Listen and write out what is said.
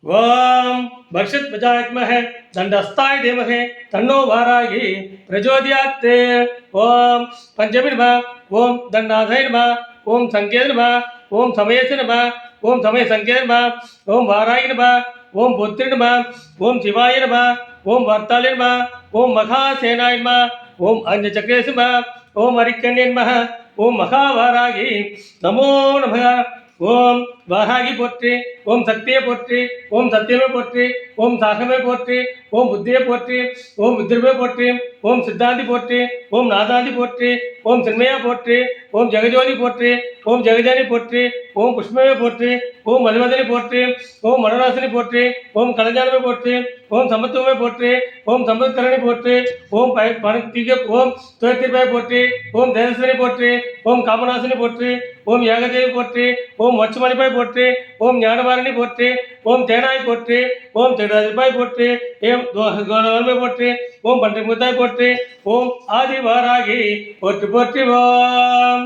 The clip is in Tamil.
ஓம் பக்ஷத்வஜாத்மஹே தண்டஸ்தாய தேமஹே தன்னோ வாராகி பிரஜோதியாத். ஓம் பஞ்சமி நம. ஓம் தண்டாதாய நம. ஓம் சங்கேத நம. ஓம் சமயச நம. ஓம் சமய சங்கேத நம. ஓம் வாராகி நம. ஓம் புத்திரி நம. ஓம் சிவாய நம. ஓம் வர்த்தாலே நம. ஓம் மகாசேனாய நம. ஓம் அஞ்சசக்ரேசு நம. ஓம் அரிக்கண்யே நம. ஓம் மகாவாராகி நமோ நம. ஓம் வாராகி போற்றி. ஓம் சக்தியை போற்றி. ஓம் சத்தியமே போற்றி. ஓம் சாகமே போற்றி. ஓம் புத்தியை போற்றி. ஓம் வித்ருவே போற்றி. ஓம் சித்தாந்தி போற்றி. ஓம் நாதாந்தி போற்றி. ஓம் சின்மயா போற்றி. ஓம் ஜெகஜோதி போற்றி. ஓம் ஜெகஜானி போற்றி. ஓம் புஷ்பமே போற்றி. ஓம் மதுமதனி போற்றி. ஓம் மனோராசினி போற்றி. ஓம் கலஞ்சானமே போற்றி. ஓம் சமத்துவமே போற்றி. ஓம் சம்பத்கரணி போற்றி. ஓம் பணத்திக. ஓம் துவத்திபாய் போற்றி. ஓம் தேவஸ்வனி போற்றி. ஓம் காமநாசினி போற்றி. ஓம் யாகதேவி போற்றி. ஓம் மச்சுமணிபாய் போற்றி. ஓம் ஞானவாரணி போற்றி. ஓம் தேனாய் போற்றி. ஓம் தேடாதிபாய் போற்றி. ஏம் கோணவன்மை போற்றி. ஓம் பண்டிமுத்தாய் போற்றி. ஓம் ஆதிவாராகி போற்றி போற்றி. ஓம்